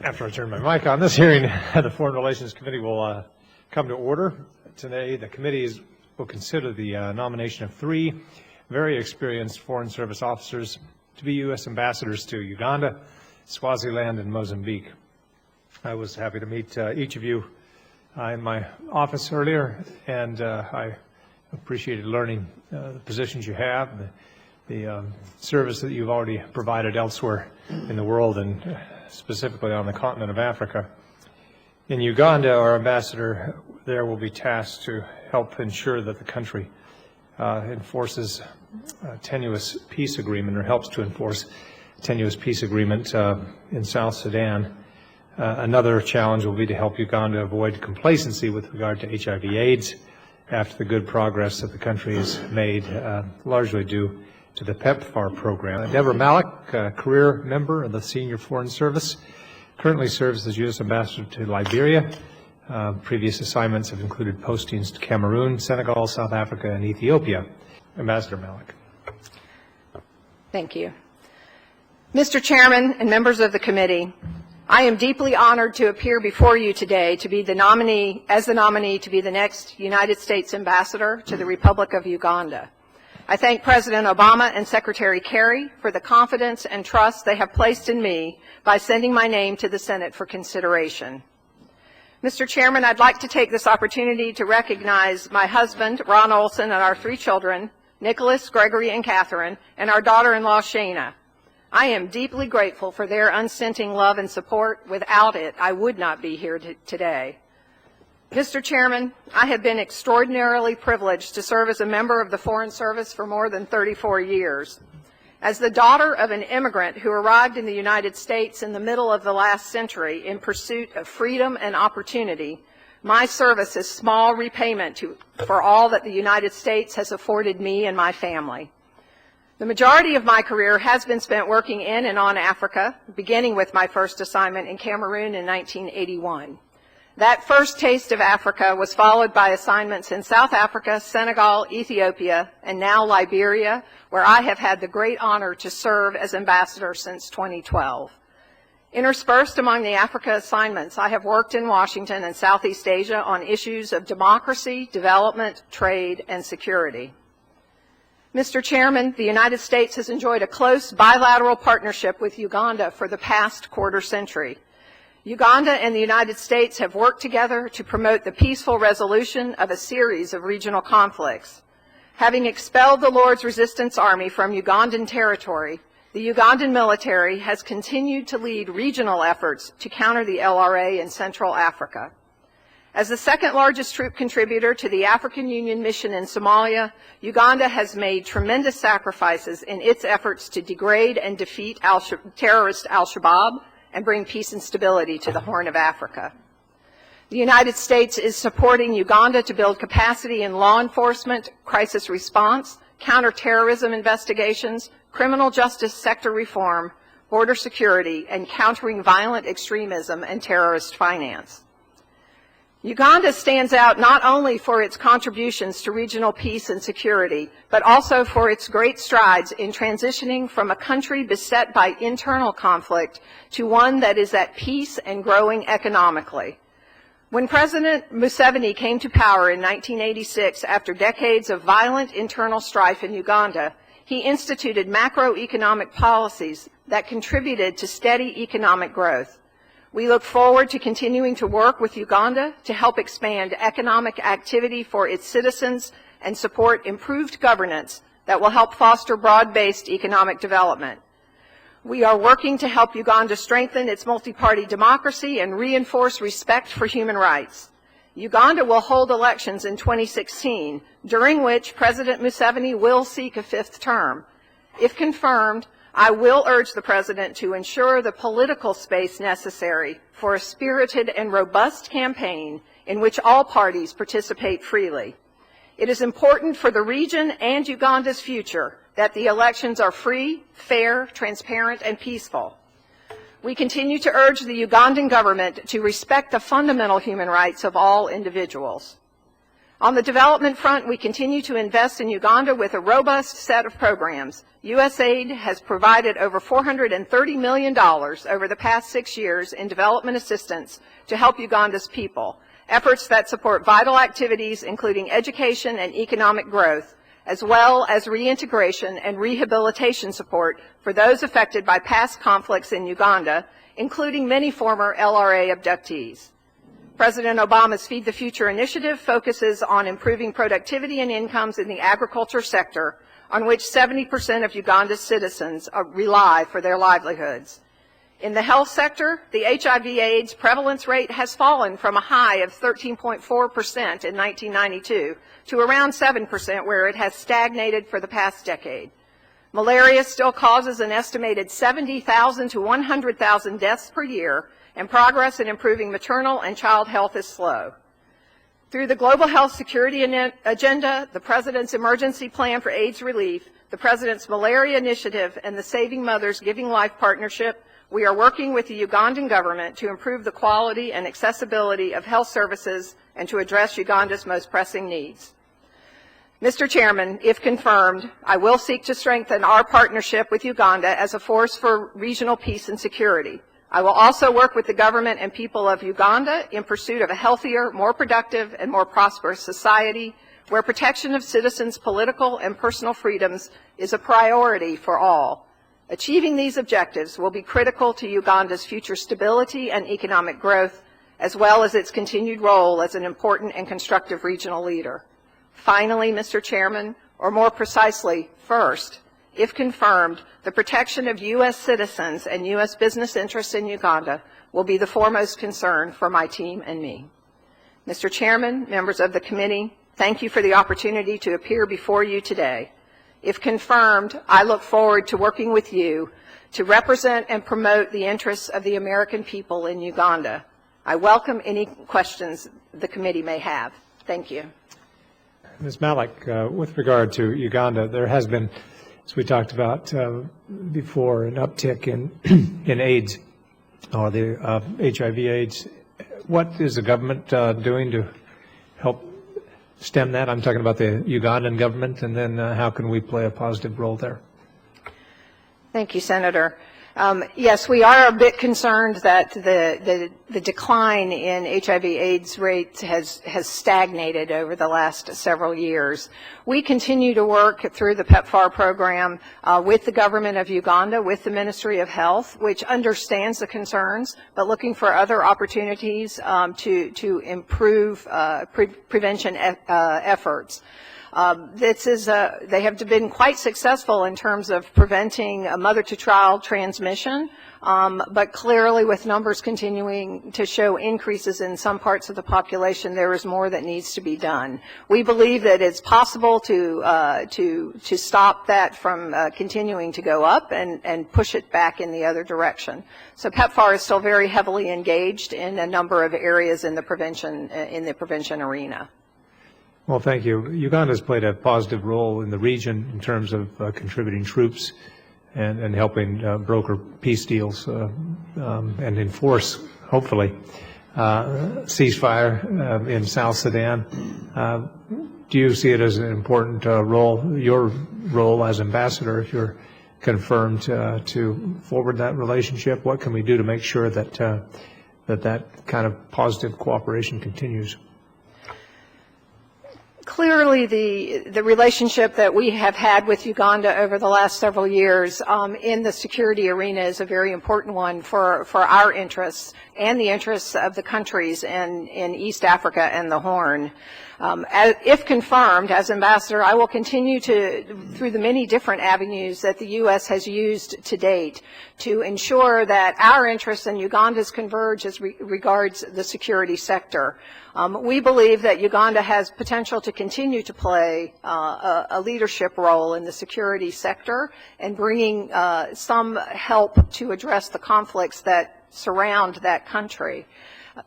After I turn my mic on, this hearing, the Foreign Relations Committee will come to order. Today, the committee will consider the nomination of 3 very experienced Foreign Service officers to be U.S. ambassadors to Uganda, Swaziland, and Mozambique. I was happy to meet each of you in my office earlier, and I appreciated learning the positions you have, the service that you've already provided elsewhere in the world, and specifically on the continent of Africa. In Uganda, our ambassador there will be tasked to help ensure that the country enforces a tenuous peace agreement, or helps to enforce a tenuous peace agreement in South Sudan. Another challenge will be to help Uganda avoid complacency with regard to HIV/AIDS after the good progress that the country has made, largely due to the PEPFAR program. Deborah Malac, a career member of the Senior Foreign Service, currently serves as U.S. Ambassador to Liberia. Previous assignments have included postings to Cameroon, Senegal, South Africa, and Ethiopia. Ambassador Malac. Thank you. Mr. Chairman and members of the committee, I am deeply honored to appear before you today to be the nominee to be the next United States Ambassador to the Republic of Uganda. I thank President Obama and Secretary Kerry for the confidence and trust they have placed in me by sending my name to the Senate for consideration. Mr. Chairman, I'd like to take this opportunity to recognize my husband, Ron Olson, and our 3 children, Nicholas, Gregory, and Catherine, and our daughter-in-law, Shana. I am deeply grateful for their unstinting love and support. Without it, I would not be here today. Mr. Chairman, I have been extraordinarily privileged to serve as a member of the Foreign Service for more than 34 years. As the daughter of an immigrant who arrived in the United States in the middle of the last century in pursuit of freedom and opportunity, my service is small repayment for all that the United States has afforded me and my family. The majority of my career has been spent working in and on Africa, beginning with my first assignment in Cameroon in 1981. That first taste of Africa was followed by assignments in South Africa, Senegal, Ethiopia, and now Liberia, where I have had the great honor to serve as ambassador since 2012. Interspersed among the Africa assignments, I have worked in Washington and Southeast Asia on issues of democracy, development, trade, and security. Mr. Chairman, the United States has enjoyed a close bilateral partnership with Uganda for the past quarter century. Uganda and the United States have worked together to promote the peaceful resolution of a series of regional conflicts. Having expelled the Lord's Resistance Army from Ugandan territory, the Ugandan military has continued to lead regional efforts to counter the LRA in Central Africa. As the second largest troop contributor to the African Union mission in Somalia, Uganda has made tremendous sacrifices in its efforts to degrade and defeat terrorist Al-Shabaab and bring peace and stability to the Horn of Africa. The United States is supporting Uganda to build capacity in law enforcement, crisis response, counterterrorism investigations, criminal justice sector reform, border security, and countering violent extremism and terrorist finance. Uganda stands out not only for its contributions to regional peace and security, but also for its great strides in transitioning from a country beset by internal conflict to one that is at peace and growing economically. When President Museveni came to power in 1986 after decades of violent internal strife in Uganda, he instituted macroeconomic policies that contributed to steady economic growth. We look forward to continuing to work with Uganda to help expand economic activity for its citizens and support improved governance that will help foster broad-based economic development. We are working to help Uganda strengthen its multi-party democracy and reinforce respect for human rights. Uganda will hold elections in 2016, during which President Museveni will seek a 5th term. If confirmed, I will urge the President to ensure the political space necessary for a spirited and robust campaign in which all parties participate freely. It is important for the region and Uganda's future that the elections are free, fair, transparent, and peaceful. We continue to urge the Ugandan government to respect the fundamental human rights of all individuals. On the development front, we continue to invest in Uganda with a robust set of programs. USAID has provided over $430 million over the past 6 years in development assistance to help Uganda's people, efforts that support vital activities including education and economic growth, as well as reintegration and rehabilitation support for those affected by past conflicts in Uganda, including many former LRA abductees. President Obama's Feed the Future initiative focuses on improving productivity and incomes in the agriculture sector, on which 70% of Uganda's citizens rely for their livelihoods. In the health sector, the HIV/AIDS prevalence rate has fallen from a high of 13.4% in 1992 to around 7%, where it has stagnated for the past decade. Malaria still causes an estimated 70,000 to 100,000 deaths per year, and progress in improving maternal and child health is slow. Through the Global Health Security Agenda, the President's Emergency Plan for AIDS Relief, the President's Malaria Initiative, and the Saving Mothers Giving Life Partnership, we are working with the Ugandan government to improve the quality and accessibility of health services and to address Uganda's most pressing needs. Mr. Chairman, if confirmed, I will seek to strengthen our partnership with Uganda as a force for regional peace and security. I will also work with the government and people of Uganda in pursuit of a healthier, more productive, and more prosperous society where protection of citizens' political and personal freedoms is a priority for all. Achieving these objectives will be critical to Uganda's future stability and economic growth, as well as its continued role as an important and constructive regional leader. Finally, Mr. Chairman, or more precisely, first, if confirmed, the protection of U.S. citizens and U.S. business interests in Uganda will be the foremost concern for my team and me. Mr. Chairman, members of the committee, thank you for the opportunity to appear before you today. If confirmed, I look forward to working with you to represent and promote the interests of the American people in Uganda. I welcome any questions the committee may have. Thank you. Ms. Malac, with regard to Uganda, there has been, as we talked about before, an uptick in AIDS, or the HIV/AIDS. What is the government doing to help stem that? I'm talking about the Ugandan government, and then how can we play a positive role there? Thank you, Senator. Yes, we are a bit concerned that the decline in HIV/AIDS rates has stagnated over the last several years. We continue to work through the PEPFAR program with the government of Uganda, with the Ministry of Health, which understands the concerns, but looking for other opportunities to improve prevention efforts. They have been quite successful in terms of preventing mother-to-child transmission, but clearly with numbers continuing to show increases in some parts of the population, there is more that needs to be done. We believe that it's possible to stop that from continuing to go up and push it back in the other direction. So PEPFAR is still very heavily engaged in a number of areas in the prevention arena. Well, thank you. Uganda has played a positive role in the region in terms of contributing troops and helping broker peace deals and enforce, hopefully, ceasefire in South Sudan. Do you see it as an important role, your role as ambassador, if you're confirmed to forward that relationship? What can we do to make sure that that kind of positive cooperation continues? Clearly, the relationship that we have had with Uganda over the last several years in the security arena is a very important one for our interests and the interests of the countries in East Africa and the Horn. If confirmed as ambassador, I will continue through the many different avenues that the U.S. has used to date to ensure that our interests and Uganda's converge as regards the security sector. We believe that Uganda has potential to continue to play a leadership role in the security sector and bringing some help to address the conflicts that surround that country.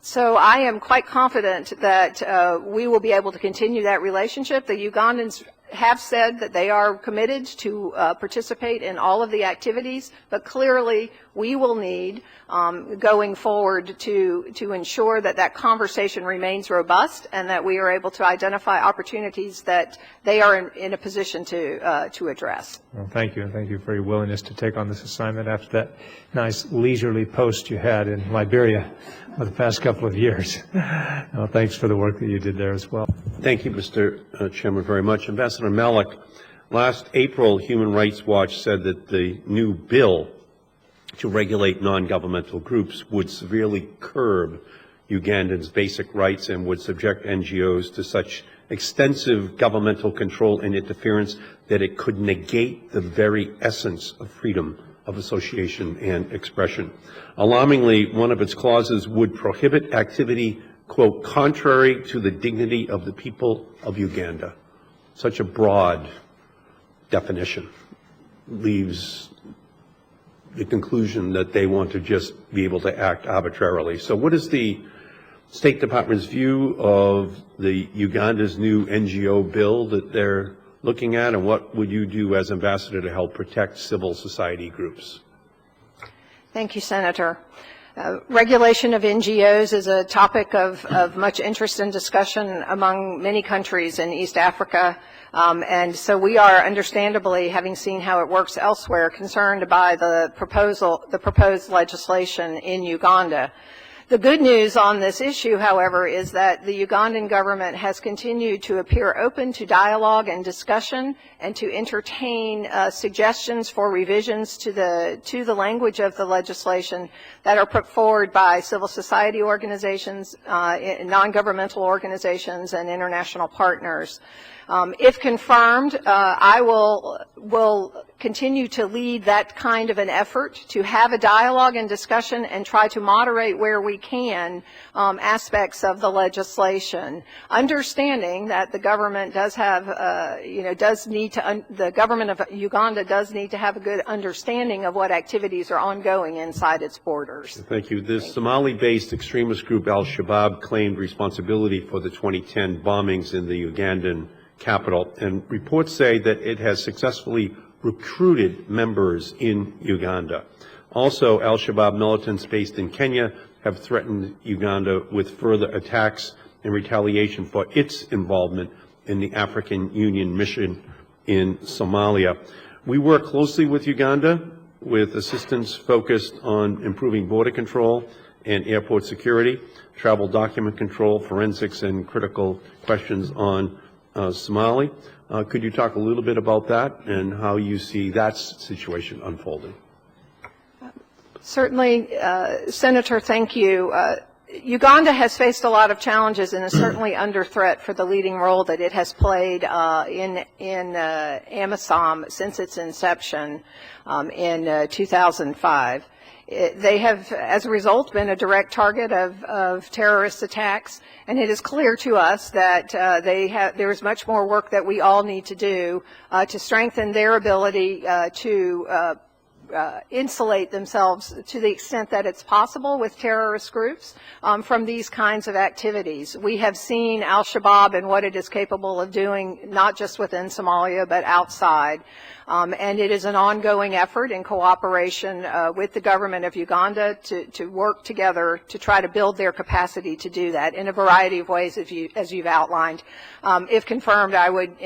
So I am quite confident that we will be able to continue that relationship. The Ugandans have said that they are committed to participate in all of the activities, but clearly we will need going forward to ensure that that conversation remains robust and that we are able to identify opportunities that they are in a position to address. Well, thank you, and thank you for your willingness to take on this assignment after that nice leisurely post you had in Liberia for the past couple of years. Well, thanks for the work that you did there as well. Thank you, Mr. Chairman, very much. Ambassador Malac, last April, Human Rights Watch said that the new bill to regulate non-governmental groups would severely curb Ugandans' basic rights and would subject NGOs to such extensive governmental control and interference that it could negate the very essence of freedom of association and expression. Alarmingly, one of its clauses would prohibit activity, quote, contrary to the dignity of the people of Uganda. Such a broad definition leaves the conclusion that they want to just be able to act arbitrarily. So what is the State Department's view of the Uganda's new NGO bill that they're looking at, and what would you do as ambassador to help protect civil society groups? Thank you, Senator. Regulation of NGOs is a topic of much interest and discussion among many countries in East Africa. And so we are understandably, having seen how it works elsewhere, concerned by the proposed legislation in Uganda. The good news on this issue, however, is that the Ugandan government has continued to appear open to dialogue and discussion and to entertain suggestions for revisions to the language of the legislation that are put forward by civil society organizations, non-governmental organizations, and international partners. If confirmed, I will continue to lead that kind of an effort to have a dialogue and discussion and try to moderate where we can aspects of the legislation, understanding that the government does have, the government of Uganda does need to have a good understanding of what activities are ongoing inside its borders. Thank you. The Somali-based extremist group Al-Shabaab claimed responsibility for the 2010 bombings in the Ugandan capital, and reports say that it has successfully recruited members in Uganda. Also, Al-Shabaab militants based in Kenya have threatened Uganda with further attacks in retaliation for its involvement in the African Union mission in Somalia. We work closely with Uganda with assistance focused on improving border control and airport security, travel document control, forensics, and critical questions on Somali. Could you talk a little bit about that and how you see that situation unfolding? Certainly, Senator, thank you. Uganda has faced a lot of challenges and is certainly under threat for the leading role that it has played in AMISOM since its inception in 2005. They have, as a result, been a direct target of terrorist attacks, and it is clear to us that there is much more work that we all need to do to strengthen their ability to insulate themselves to the extent that it's possible with terrorist groups from these kinds of activities. We have seen Al-Shabaab and what it is capable of doing, not just within Somalia, but outside. And it is an ongoing effort in cooperation with the government of Uganda to work together to try to build their capacity to do that in a variety of ways, as you've outlined. If confirmed, I would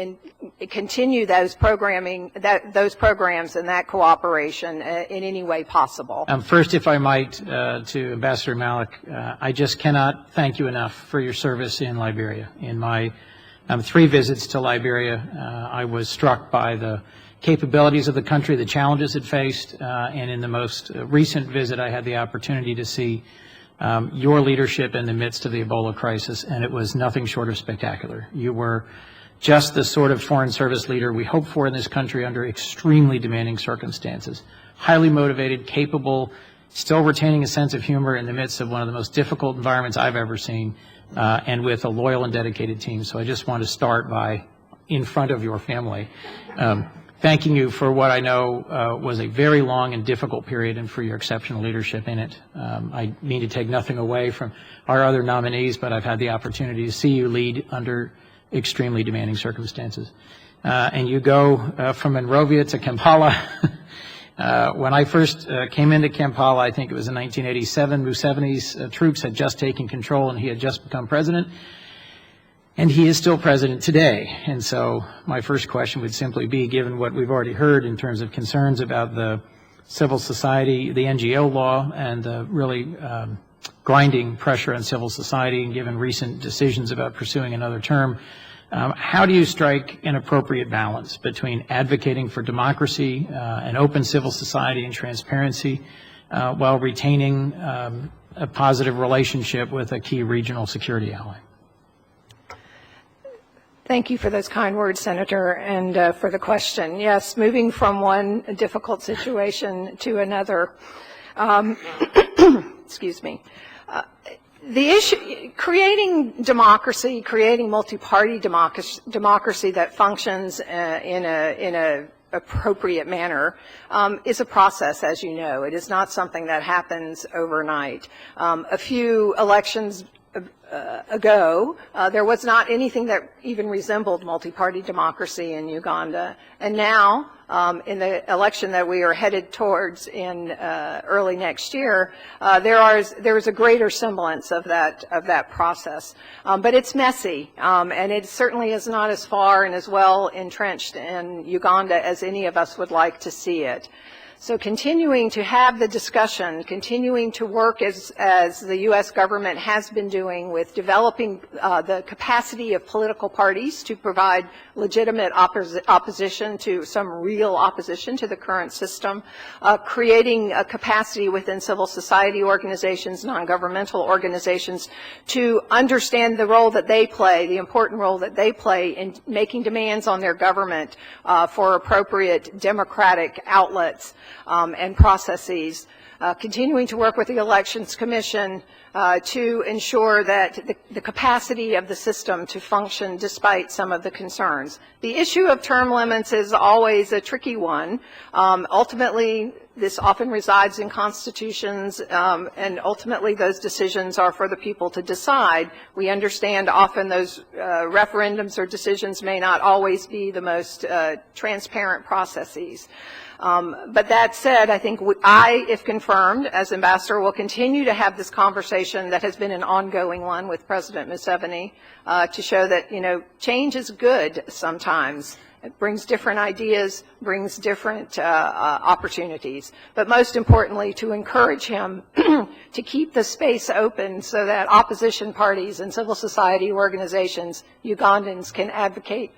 continue those programs and that cooperation in any way possible. First, if I might, to Ambassador Malac, I just cannot thank you enough for your service in Liberia. In my 3 visits to Liberia, I was struck by the capabilities of the country, the challenges it faced, and in the most recent visit I had the opportunity to see your leadership in the midst of the Ebola crisis, and it was nothing short of spectacular. You were just the sort of foreign service leader we hope for in this country under extremely demanding circumstances. Highly motivated, capable, still retaining a sense of humor in the midst of one of the most difficult environments I've ever seen, and with a loyal and dedicated team. So I just want to start by, in front of your family, thanking you for what I know was a very long and difficult period and for your exceptional leadership in it. I mean to take nothing away from our other nominees, but I've had the opportunity to see you lead under extremely demanding circumstances. and you go from Monrovia to Kampala. When I first came into Kampala, I think it was in 1987, Museveni's troops had just taken control and he had just become president. And he is still president today. And so my first question would simply be, given what we've already heard in terms of concerns about the civil society, the NGO law, and really grinding pressure on civil society, and given recent decisions about pursuing another term, how do you strike an appropriate balance between advocating for democracy, an open civil society and transparency, while retaining a positive relationship with a key regional security ally? Thank you for those kind words, Senator, and for the question. Yes, moving from one difficult situation to another. Excuse me. The issue, creating democracy, creating multi-party democracy that functions in a appropriate manner is a process, as you know. It is not something that happens overnight. A few elections ago, there was not anything that even resembled multi-party democracy in Uganda. And now, in the election that we are headed towards in early next year, there is a greater semblance of that process. But it's messy, and it certainly is not as far and as well entrenched in Uganda as any of us would like to see it. So continuing to have the discussion, continuing to work as the U.S. government has been doing with developing the capacity of political parties to provide legitimate opposition to some real opposition to the current system, creating a capacity within civil society organizations, non-governmental organizations, to understand the role that they play, the important role that they play in making demands on their government for appropriate democratic outlets and processes, continuing to work with the Elections Commission to ensure that the capacity of the system to function despite some of the concerns. The issue of term limits is always a tricky one. Ultimately, this often resides in constitutions, and ultimately those decisions are for the people to decide. We understand often those referendums or decisions may not always be the most transparent processes. But that said, I think if confirmed, as ambassador, will continue to have this conversation that has been an ongoing one with President Museveni to show that, change is good sometimes. It brings different ideas, brings different opportunities, but most importantly, to encourage him to keep the space open so that opposition parties and civil society organizations, Ugandans, can advocate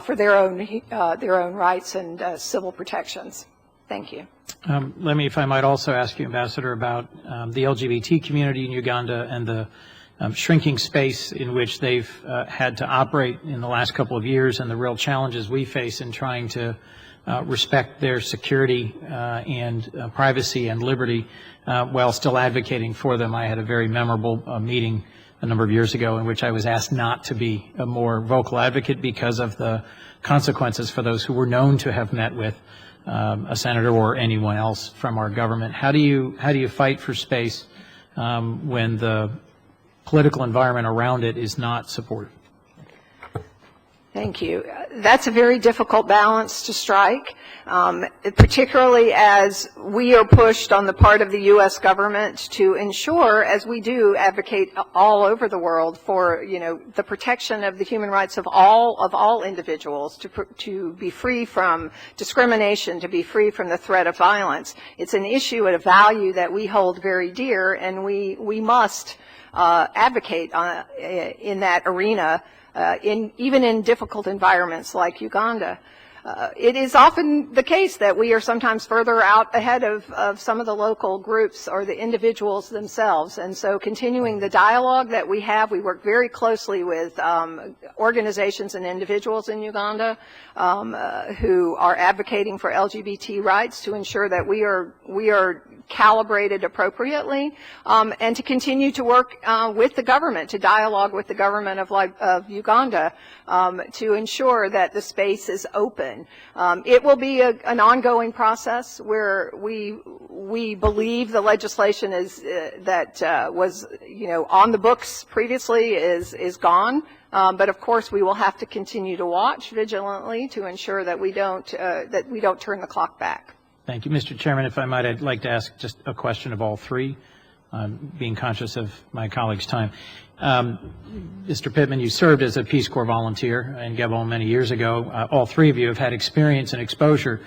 for their own rights and civil protections. Thank you. Let me, if I might also ask you, Ambassador, about the LGBT community in Uganda and the shrinking space in which they've had to operate in the last couple of years, and the real challenges we face in trying to respect their security and privacy and liberty while still advocating for them. I had a very memorable meeting a number of years ago in which I was asked not to be a more vocal advocate because of the consequences for those who were known to have met with a senator or anyone else from our government. How do you fight for space when the political environment around it is not supportive? Thank you. That's a very difficult balance to strike, particularly as we are pushed on the part of the U.S. government to ensure, as we do advocate all over the world, for the protection of the human rights of all individuals, to be free from discrimination, to be free from the threat of violence. It's an issue and a value that we hold very dear, and we must advocate in that arena, even in difficult environments like Uganda. It is often the case that we are sometimes further out ahead of some of the local groups or the individuals themselves. And so continuing the dialogue that we have, we work very closely with organizations and individuals in Uganda who are advocating for LGBT rights to ensure that we are calibrated appropriately, and to continue to work with the government, to dialogue with the government of Uganda to ensure that the space is open. It will be an ongoing process where we believe the legislation is that was on the books previously is gone. But of course, we will have to continue to watch vigilantly to ensure that we don't turn the clock back. Thank you. Mr. Chairman, if I might, I'd like to ask just a question of all three, being conscious of my colleague's time. Mr. Pittman, you served as a Peace Corps volunteer in Gabon many years ago. All three of you have had experience and exposure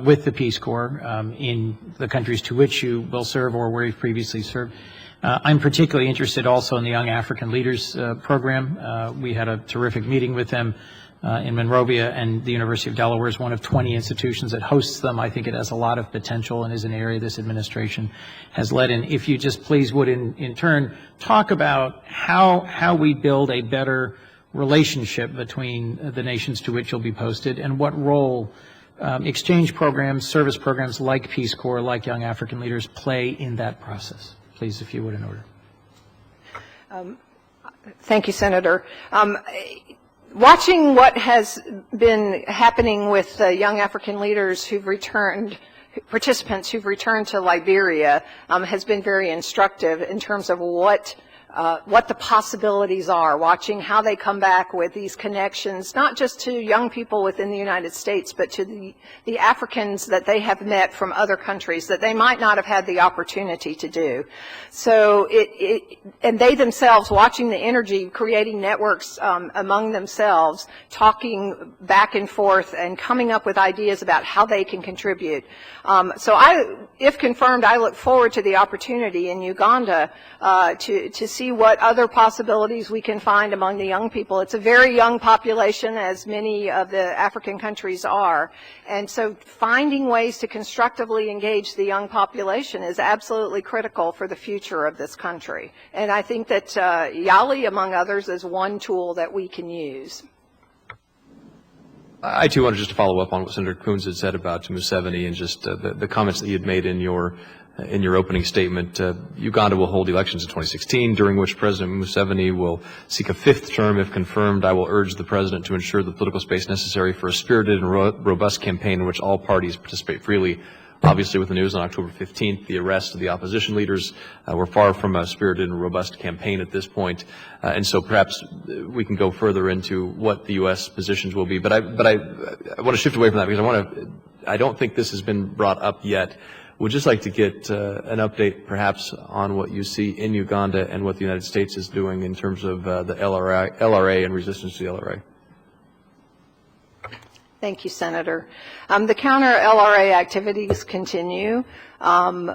with the Peace Corps in the countries to which you will serve or where you've previously served. I'm particularly interested also in the Young African Leaders program. We had a terrific meeting with them in Monrovia, and the University of Delaware is one of 20 institutions that hosts them. I think it has a lot of potential and is an area this administration has led in. If you just please would in turn talk about how we build a better relationship between the nations to which you'll be posted, and what role exchange programs, service programs like Peace Corps, like Young African Leaders play in that process. Please, if you would, in order. Thank you, Senator. Watching what has been happening with young African leaders who've returned, participants who've returned to Liberia, has been very instructive in terms of what the possibilities are, watching how they come back with these connections, not just to young people within the United States, but to the Africans that they have met from other countries that they might not have had the opportunity to do. So and they themselves, watching the energy, creating networks among themselves, talking back and forth and coming up with ideas about how they can contribute. So if confirmed, I look forward to the opportunity in Uganda to see what other possibilities we can find among the young people. It's a very young population, as many of the African countries are, and so finding ways to constructively engage the young population is absolutely critical for the future of this country. And I think that YALI, among others, is one tool that we can use. I, too, wanted just to follow up on what Senator Coons had said about Museveni and just the comments that you had made in your opening statement. Uganda will hold elections in 2016, during which President Museveni will seek a fifth term. If confirmed, I will urge the President to ensure the political space necessary for a spirited and robust campaign in which all parties participate freely. Obviously, with the news on October 15th, the arrest of the opposition leaders, we're far from a spirited and robust campaign at this point. And so perhaps we can go further into what the U.S. positions will be. But I want to shift away from that because I don't think this has been brought up yet. We'd just like to get an update perhaps on what you see in Uganda and what the United States is doing in terms of the LRA and resistance to the LRA. Thank you, Senator. The counter-LRA activities continue.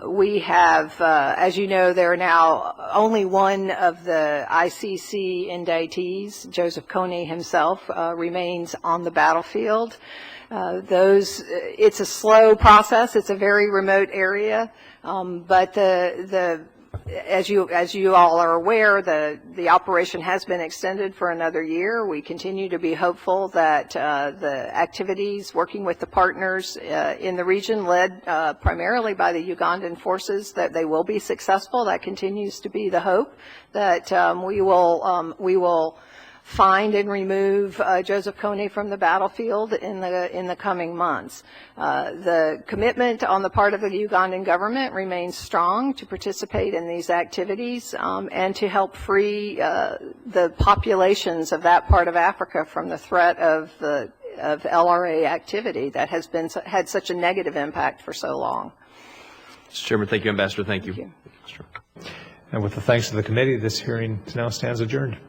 We have, as you know, there are now only one of the ICC indictees, Joseph Kony himself, remains on the battlefield. It's a slow process. It's a very remote area, but as you all are aware, the operation has been extended for another year. We continue to be hopeful that the activities working with the partners in the region, led primarily by the Ugandan forces, that they will be successful. That continues to be the hope, that we will find and remove Joseph Kony from the battlefield in the coming months. The commitment on the part of the Ugandan government remains strong to participate in these activities and to help free the populations of that part of Africa from the threat of LRA activity that has had such a negative impact for so long. Mr. Chairman, thank you, Ambassador. Thank you. Thank you. And with the thanks of the committee, this hearing now stands adjourned.